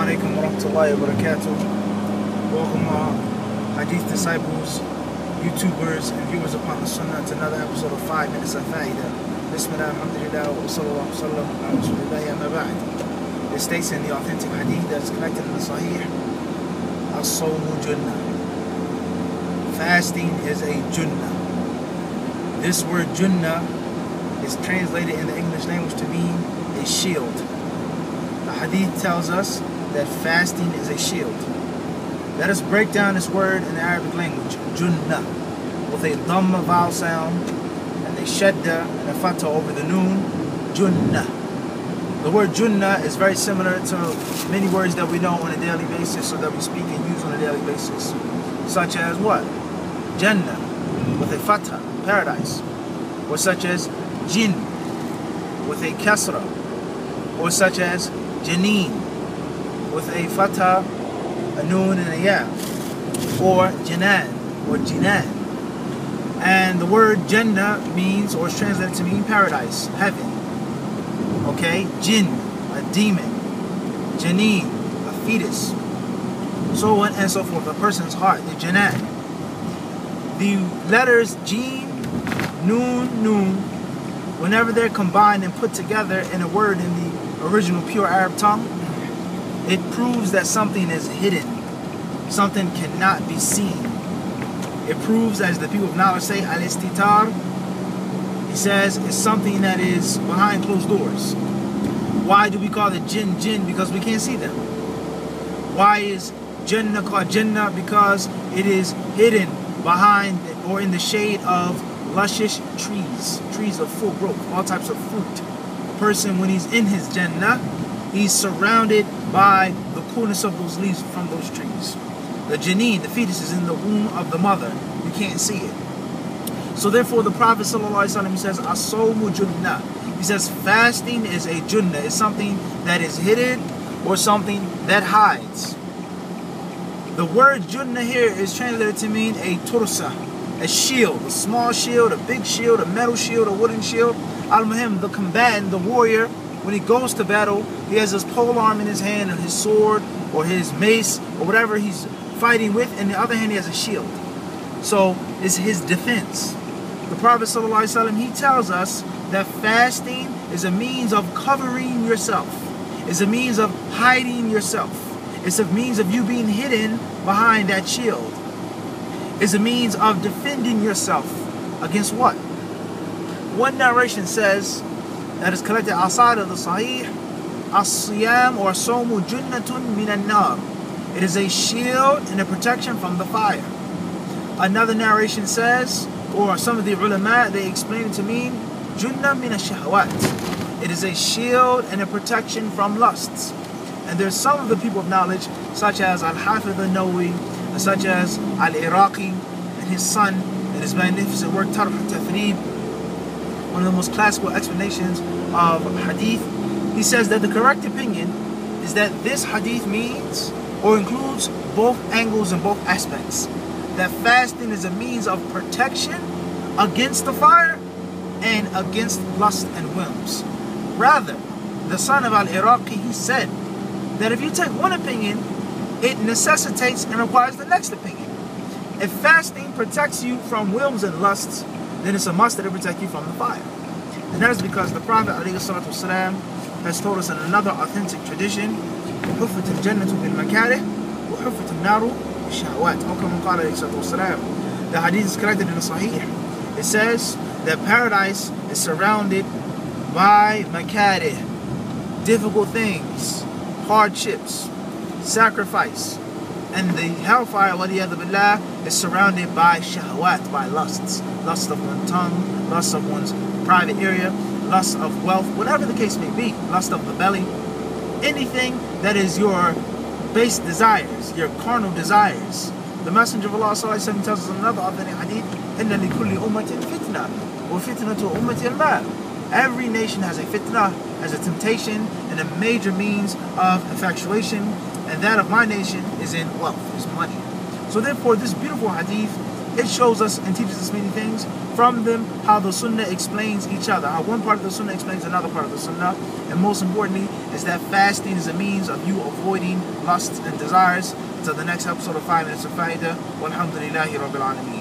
alaikum wa rahmatullahi wa barakatuh. Welcome Hadith disciples, YouTubers, and viewers upon the Sunnah to another episode of 5 Minutes of Fa'idah. Bismillah, alhamdulillah, wa sallallahu sallam ala rasulillahi amma ba'd. It states in the authentic Hadith that is collected in the Sahih, as-sawmu junnah. Fasting is a junnah. This word junnah is translated in the English language to mean a shield. The Hadith tells us that fasting is a shield. Let us break down this word in the Arabic language, junnah, with a dhamma vowel sound and a shadda and a fatha over the noon, junnah. The word junnah is very similar to many words that we know on a daily basis, or that we speak and use on a daily basis, such as what? Jannah, with a fatha, paradise, or such as jinn, with a kasra, or such as janeen, with a fatha, a noon and a ya, or jinan, or jinan. And the word jannah means, or is translated to mean paradise, heaven. Okay, jinn, a demon, janeen, a fetus, so on and so forth, a person's heart, the janan. The letters jeen, noon, noon, whenever they're combined and put together in a word in the original pure Arab tongue, it proves that something is hidden. Something cannot be seen. It proves, as the people of knowledge say, al-istitar. He says it's something that is behind closed doors. Why do we call it jinn, jinn? Because we can't see them. Why is Jannah called Jannah? Because it is hidden behind or in the shade of luscious trees, trees of full growth, all types of fruit. A person, when he's in his Jannah, he's surrounded by the coolness of those leaves from those trees. The janeen, the fetus, is in the womb of the mother. You can't see it. So therefore, the Prophet ﷺ says, as-sawmu junnah. He says, fasting is a junnah. It's something that is hidden or something that hides. The word junnah here is translated to mean a tursa, a shield, a small shield, a big shield, a metal shield, a wooden shield. Al-Muhim, the combatant, the warrior, when he goes to battle, he has his pole arm in his hand and his sword or his mace or whatever he's fighting with. In the other hand, he has a shield. So it's his defense. The Prophet ﷺ, he tells us that fasting is a means of covering yourself. It's a means of hiding yourself. It's a means of you being hidden behind that shield. It's a means of defending yourself against what? One narration says, that is collected outside of the Sahih, as-siyam or sawmu junnatun minan nar. It is a shield and a protection from the fire. Another narration says, or some of the ulama, they explain it to mean junnah min ash-shahawat. It is a shield and a protection from lusts. And there's some of the people of knowledge, such as Al-Hafidh al-Nawawi, such as Al-Iraqi and his son, in his magnificent work Tarh al-Tafrib, one of the most classical explanations of hadith. He says that the correct opinion is that this hadith means or includes both angles and both aspects. That fasting is a means of protection against the fire and against lust and whims. Rather, the son of Al-Iraqi, he said that if you take one opinion, it necessitates and requires the next opinion. If fasting protects you from whims and lusts, then it's a must that it protect you from the fire. And that is because the Prophet ﷺ has told us in another authentic tradition, حُفَّتِ الْجَنَّةُ بِالْمَكَارِهِ وَحُفَّتِ النَّارُ بِالشَّهَوَاتِ. The hadith is collected in the Sahih. It says that paradise is surrounded by makarih, difficult things, hardships, sacrifice. And the hellfire, waliyadhu billah, is surrounded by shahawat, by lusts. Lust of one's tongue, lust of one's private area, lust of wealth, whatever the case may be, lust of the belly. Anything that is your base desires, your carnal desires. The Messenger of Allah ﷺ tells us in another authentic hadith, إِنَّ لِكُلِّ أُمَّةٍ فِتْنَةٍ وَفِتْنَةُ أُمَّةِ الْمَالِ. Every nation has a fitnah, has a temptation, and a major means of infatuation, and that of my nation is in wealth, is money. So therefore, this beautiful hadith, it shows us and teaches us many things. From them, how the sunnah explains each other, how one part of the sunnah explains another part of the sunnah, and most importantly, is that fasting is a means of you avoiding lusts and desires. Until the next episode of 5 Minutes of Faida, walhamdulillahi rabbil alameen.